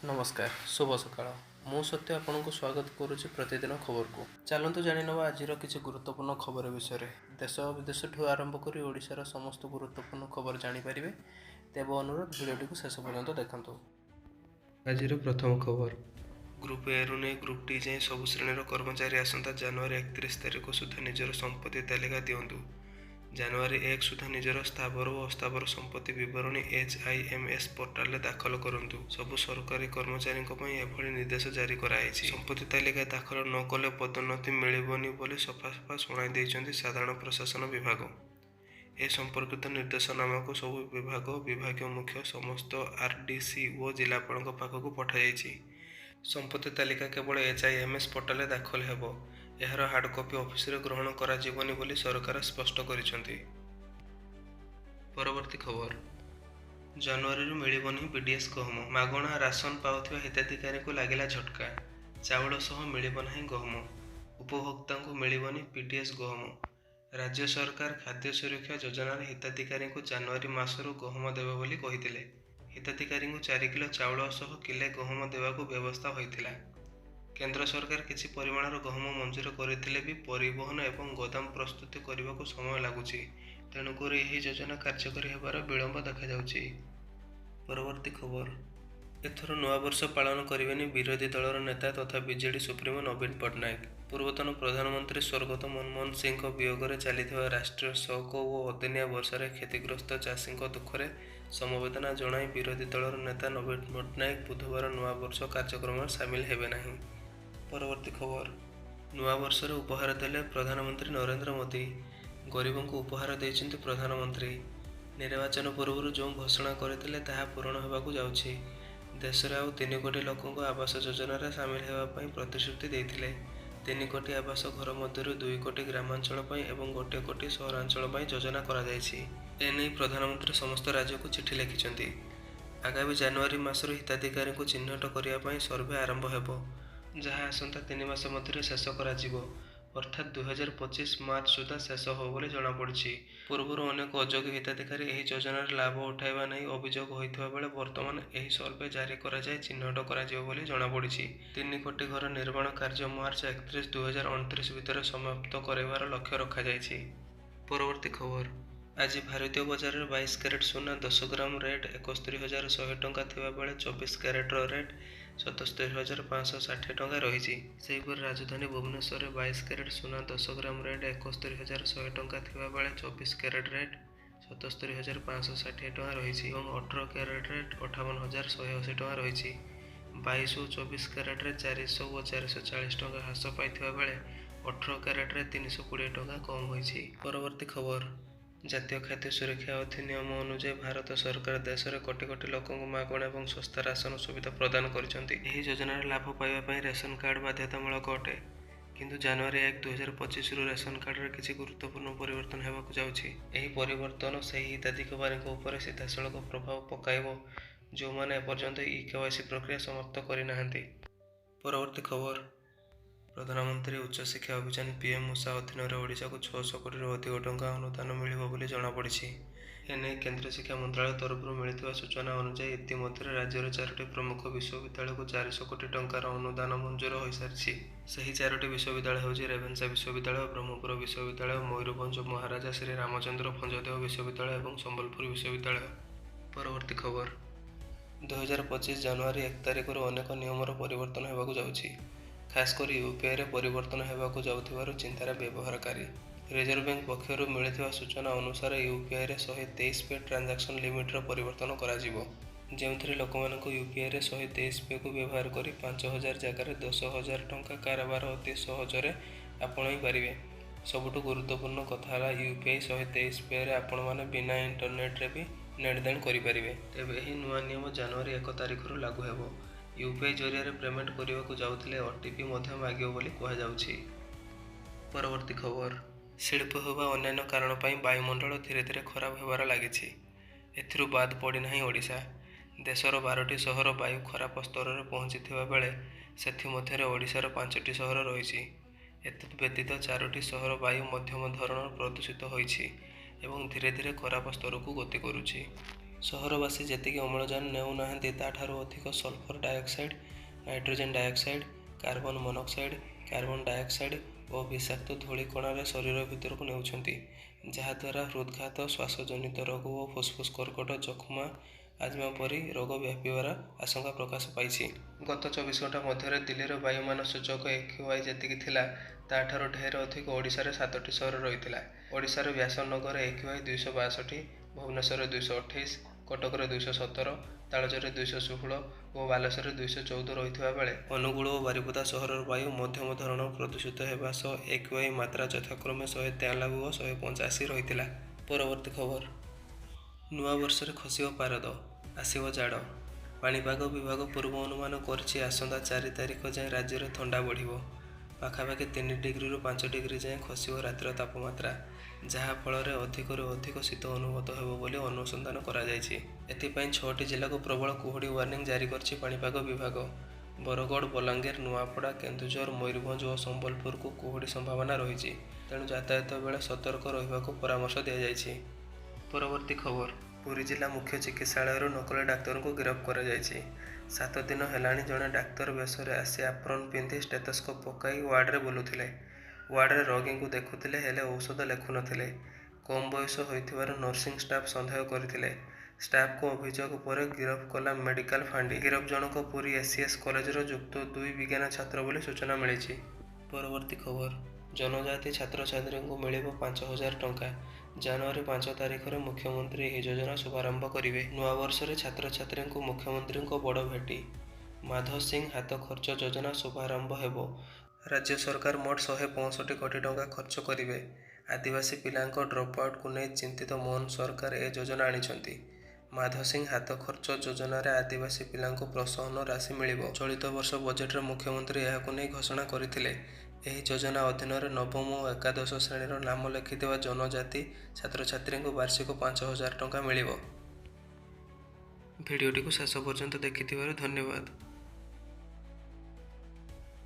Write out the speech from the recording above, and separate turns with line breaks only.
नमस्कार शुभ सकाळ मु सत्य आपनको स्वागत करुच्ची प्रतिदिन खबर को चलतु जाणीनवा आज किसी गुरुत्वपूर्ण खबर विषय देश विदेश ठू आरंभ कर ओडिशार समस्त गुरुत्वपूर्ण खबर जानीपारे तेब अनुरोध भिडियोटी को शेष पर्यंत देखु। आज प्रथम खबर ग्रुप ए रु नहीं ग्रुप डी जाए सब श्रेणी कर्मचारी आसंता जनवरी 31 तारिख सुधा निजर संपत्ति तालिका दिंतु। जनवरी 1 सुधा निजर स्थावर और अस्थावर संपत्ति विवरणी HIMS पोर्टाल दाखल करंतु। सबु सरकारी कर्मचारी एभली निर्देश जारी कराई। संपत्ति तालिका दाखल न कले पदोन्नति मिलबनी बोली सफा सफा शुणाई देइछन्ति साधारण प्रशासन विभाग। ए संपर्कित निर्देशनामा को सब विभाग विभागीय मुख्य समस्त RDC और जिलापाल पाखक पठाई। संपत्ति तालिका केवल HIMS पोर्टाल दाखल हेबो। एहार हार्ड कॉपी ऑफिस रे ग्रहण करा जीवनी बोली सरकार स्पष्ट करिसेंति। परवर्ती खबर जनवरी रु मिलिबनी BDS गहम मागणा राशन पाउथिबा हिताधिकारी को लागिला झटका। चावल सह मिलिब नाही गहम उपभोक्ता को मिलिबनी PDS गहम। राज्य सरकार खाद्य सुरक्षा योजना हिताधिकारी को जनवरी मासरु गहम देबे बोली कहिथिले। हिताधिकारी को 4 किलो चावल सह किले गहम देबाको व्यवस्था होइथिला। केंद्र सरकार किसी परिमाणर गहम मंजूर करथिले भी परिवहन एवं गोदाम प्रस्तुति करने को समय लगुच तेणुक यह योजना कार्यकारी हेबार विलंब देखा जाउछि। परवर्ती खबर एथर नवा वर्ष पालन करेंगे विरोधी दलर नेता तथा बीजेडी सुप्रीमो नवीन पट्टनायक। पूर्वतन प्रधानमंत्री स्वर्गत मनमोहन सिंह वियोग में चली राष्ट्रीय शोक और अदिनिया वर्षार क्षतिग्रस्त चाषी दुखरे समवेदना जनाई विरोधी दलर नेता नवीन पट्टनायक बुधवार नवा वर्ष कार्यक्रम सामिल हेबे नहीं। परवर्ती खबर नुआ वर्ष उपहार देले प्रधानमंत्री नरेंद्र मोदी। गरीबों को उपहार देइछन्ति प्रधानमंत्री। निर्वाचन पूर्व जो घोषणा करथिले ताहा पूरण हेबाकु जाउछि। देश रे आउ 3 कोटी लोकों को आवास योजना रे शामिल हेबा पई प्रतिश्रुति देइथिले। 3 कोटी आवास घर मध्यरु 2 कोटी ग्रामांचल पई एवं 1 कोटी सहरांचल पई योजना करा जायछि। एनै प्रधानमंत्री समस्त राज्य को चिठी लिखिछन्ति। आगामी जनवरी मासरु हिताधिकारी को चिन्हट करिया पई सर्वे आरंभ हेबो जहाँ आसंता 3 मास मध्य शेष कर अर्थात 2025 मार्च सुधा शेष हो बोली जनापड़ी। पूर्व अनेक अयोग्य हिताधिकारी यह योजनार लाभ उठाइबा नहीं अभियोग होइथिबा बेले वर्तमान यह सर्वे जारी करा जाय चिन्हट करा जिवो बोली जनापड़ी। 3 कोटी घर निर्माण कार्य मार्च 31 2029 भितर समाप्त करबार लक्ष्य रखा जायछि। परवर्ती खबर आज भारतीय बजार में 22 कैरेट सोना 10 ग्राम रेट 71,100 टंका थिबा बेले 24 कैरेटर रेट 77,560 टंका रही। राजधानी भुवनेश्वर में 22 कैरेट सोना 10 ग्राम रेट 71,100 टंका थिबा बेले 24 कैरेट रेट 77,560 टंका रही और 18 कैरेट रेट 58,180 टंका रही। 22 और 24 कैरेट रे 400 और 440 टंका ह्रास पाइथिबा बेले 18 कैरेट रे 320 टंका कम होइछि। परवर्ती खबर जातीय खाद्य सुरक्षा अधिनियम अनुसार भारत सरकार देश में कोटी कोटी लोकों को मागणा और सस्ता राशन सुविधा प्रदान करछन्ति। एही योजनार लाभ पाइबा पई रेशन कार्ड बाध्यतामूलक अटे किंतु जनवरी 1 2025 रु रेशन कार्ड रे किसी गुरुत्वपूर्ण परिवर्तन हेबाकु जाउछि। एही परिवर्तन सही हिताधिकारी उपर सीधासलख प्रभाव पकाइबो जो माने एपर्यंत EKYC प्रक्रिया समाप्त करि नाहंती। परवर्ती खबर प्रधानमंत्री उच्च शिक्षा अभियान PM मूषा अधीन ओडिशा को 600 कोटी अधिक टंका अनुदान मिलिबो बोली जनापड़ी। एने केंद्र शिक्षा मंत्रालय तरफ मिलता सूचना अनुसार इतिमध्य राज्यर 4टी प्रमुख विश्वविद्यालय को 400 कोटी टंकार अनुदान मंजूर हो सारी। सही 4टी विश्वविद्यालय हूँ रेभेन्सा विश्वविद्यालय, ब्रह्मपुर विश्वविद्यालय, मयूरभंज महाराजा श्री रामचंद्र भंजदेव विश्वविद्यालय और संबलपुर विश्वविद्यालय। परवर्ती खबर 2025 जनवरी 1 तारिख अनेक नियमर परिवर्तन होगाकू जाउछि। खासकर UPI रे परिवर्तन होगाकू जाउथिबारु चिंतार व्यवहारकारी। रिजर्व बैंक पक्षर मिलता सूचना अनुसार UPI रे 123 पे ट्रांजैक्शन लिमिट रो परिवर्तन करा जिवो जेउथरे लोकमाननको UPI रे 123 पे को व्यवहार करी 5,000 जगह 10,000 टंका कारोबार अति सहजरे आपणई पारिबे। सबुठु गुरुत्वपूर्ण कथा है UPI 123 पे रे आपण माने बिना इंटरनेट रे भी लेनदेन करि पारिबे। तेबे एही नुआ नियम जनवरी 1 तारिख रु लागू हेबो। UPI जरिया पेमेंट करने को जाउथिले OTP मध्य मागियो बोली कहा जाउछि। परवर्ती खबर शिल्प होगा अन्य कारण वायुमंडल धीरे धीरे खराब होबार लागिछि। एथिरु बाद पड़ी नाही ओडिशा। देशर 12टी सहर वायु खराब स्तर में पहुंची बेले से ओडिशार 5टी सहर रही। व्यतीत 4टी सहर वायु मध्यम धरण प्रदूषित होइछि एवं धीरे धीरे खराब स्तर को गति करुछि। ସହରବାସୀ ଯେତିକି ଅମ୍ଳଜାନ ନେଉନାହାନ୍ତି ତାଠାରୁ ଅଧିକ sulphur dioxide, nitrogen dioxide, carbon monoxide, carbon dioxide ଓ ବିଷାକ୍ତ ଧୂଳିକଣାରେ ଶରୀର ଭିତରକୁ ନେଉଛନ୍ତି, ଯାହାଦ୍ୱାରା ହୃଦ୍ଘାତ, ଶ୍ୱାସଜନିତ ରୋଗ ଓ ଫୁସଫୁସ୍ କର୍କଟ, ଯକ୍ଷ୍ମା, ଆଜ୍ମା ପରି ରୋଗ ବ୍ୟାପିବାର ଆଶଙ୍କା ପ୍ରକାଶ ପାଇଛି। ଗତ 24 ଘଣ୍ଟା ମଧ୍ୟରେ ଦିଲ୍ଲୀର ବାୟୁମାନ ସୂଚକ AQI ଯେତିକି ଥିଲା, ତାଠାରୁ ଢେର ଅଧିକ ଓଡ଼ିଶାରେ 7ଟି ସହର ରହିଥିଲା। ଓଡ଼ିଶାର ବ୍ୟାସନଗର AQI 262, ଭୁବନେଶ୍ୱରରେ 228, କଟକରେ 217, ତାଳଚେରରେ 216 ଓ ବାଲେଶ୍ୱରରେ 214 ରହିଥିବା ବେଳେ ଅନୁଗୁଳ ଓ ବାରିପଦା ସହରର ବାୟୁ ମଧ୍ୟମ ଧରଣର ପ୍ରଦୂଷିତ ହେବା ସହ AQI ମାତ୍ରା ଯଥାକ୍ରମେ 193 ଓ 185 ରହିଥିଲା। ପରବର୍ତ୍ତୀ ଖବର। ନୂଆବର୍ଷରେ ଖସିବ ପାରଦ, ଆସିବ ଜାଡ଼। ପାଣିପାଗ ବିଭାଗ ପୂର୍ବ ଅନୁମାନ କରିଛି ଆସନ୍ତା 4 ତାରିଖ ଯାଏଁ ରାଜ୍ୟରେ ଥଣ୍ଡା ବଢ଼ିବ। ପାଖାପାଖି 3 ଡିଗ୍ରୀରୁ 5 ଡିଗ୍ରୀ ଯାଏଁ ଖସିବ ରାତିର ତାପମାତ୍ରା, ଯାହାଫଳରେ ଅଧିକରୁ ଅଧିକ ଶୀତ ଅନୁଭୂତ ହେବ ବୋଲି ଅନୁସନ୍ଧାନ କରାଯାଇଛି। ଏଥିପାଇଁ 6ଟି ଜିଲ୍ଲାକୁ ପ୍ରବଳ କୁହୁଡ଼ି ୱାର୍ଣ୍ଣିଂ ଜାରି କରିଛି ପାଣିପାଗ ବିଭାଗ। ବରଗଡ଼, ବଲାଙ୍ଗୀର, ନୂଆପଡ଼ା, କେନ୍ଦୁଝର, ମୟୂରଭଞ୍ଜ ଓ ସମ୍ବଲପୁରକୁ କୁହୁଡ଼ି ସମ୍ଭାବନା ରହିଛି। ତେଣୁ ଯାତାୟାତ ବେଳେ ସତର୍କ ରହିବାକୁ ପରାମର୍ଶ ଦିଆଯାଇଛି। ପରବର୍ତ୍ତୀ ଖବର। ପୁରୀ ଜିଲ୍ଲା ମୁଖ୍ୟ ଚିକିତ୍ସାଳୟରୁ ନକଲି ଡାକ୍ତରଙ୍କୁ ଗିରଫ କରାଯାଇଛି। 7 ଦିନ ହେଲାଣି ଜଣେ ଡାକ୍ତର ବେଶରେ ଆସି ଆପ୍ରନ୍ ପିନ୍ଧି ଷ୍ଟେଥୋସ୍କୋପ୍ ପକାଇ ୱାର୍ଡରେ ବୁଲୁଥିଲେ। ୱାର୍ଡରେ ରୋଗୀଙ୍କୁ ଦେଖୁଥିଲେ, ହେଲେ ଔଷଧ ଲେଖୁନଥିଲେ। କମ୍ ବୟସ ହୋଇଥିବାରୁ ନର୍ସିଂ ଷ୍ଟାଫ୍ ସନ୍ଦେହ କରିଥିଲେ। ଷ୍ଟାଫ୍ଙ୍କ ଅଭିଯୋଗ ପରେ ଗିରଫ କଲା ମେଡିକାଲ ଫାଣ୍ଡି। ଗିରଫ ଜଣକ ପୁରୀ ACS କଲେଜର ଯୁକ୍ତ 2 ବିଜ୍ଞାନ ଛାତ୍ର ବୋଲି ସୂଚନା ମିଳିଛି। ପରବର୍ତ୍ତୀ ଖବର। ଜନଜାତି ଛାତ୍ରଛାତ୍ରୀଙ୍କୁ ମିଳିବ 5,000 ଟଙ୍କା। ଜାନୁଆରୀ 5 ତାରିଖରେ ମୁଖ୍ୟମନ୍ତ୍ରୀ ଏହି ଯୋଜନା ଶୁଭାରମ୍ଭ କରିବେ। ନୂଆବର୍ଷରେ ଛାତ୍ରଛାତ୍ରୀଙ୍କୁ ମୁଖ୍ୟମନ୍ତ୍ରୀଙ୍କ ବଡ଼ ଭେଟି। ମାଧ ସିଂ ହାତ ଖର୍ଚ୍ଚ ଯୋଜନା ଶୁଭାରମ୍ଭ ହେବ। ରାଜ୍ୟ ସରକାର ମୋଟ 165 କୋଟି ଟଙ୍କା ଖର୍ଚ୍ଚ କରିବେ। ଆଦିବାସୀ ପିଲାଙ୍କ ଡ୍ରପ୍ଆଉଟ୍କୁ ନେଇ ଚିନ୍ତିତ ମୋହନ ସରକାର ଏ ଯୋଜନା ଆଣିଛନ୍ତି। ମାଧ ସିଂ ହାତ ଖର୍ଚ୍ଚ ଯୋଜନାରେ ଆଦିବାସୀ ପିଲାଙ୍କୁ ପ୍ରୋତ୍ସାହନ ରାଶି ମିଳିବ। ଚଳିତ ବର୍ଷ ବଜେଟରେ ମୁଖ୍ୟମନ୍ତ୍ରୀ ଏହାକୁ ନେଇ ଘୋଷଣା କରିଥିଲେ। ଏହି ଯୋଜନା ଅଧୀନରେ ନବମ ଓ ଏକାଦଶ ଶ୍ରେଣୀର ନାମ ଲେଖିଥିବା ଜନଜାତି ଛାତ୍ରଛାତ୍ରୀଙ୍କୁ ବାର୍ଷିକ 5,000 ଟଙ୍କା ମିଳିବ। ଭିଡ଼ିଓଟିକୁ ଶେଷ ପର୍ଯ୍ୟନ୍ତ ଦେଖିଥିବାରୁ ଧନ୍ୟବାଦ।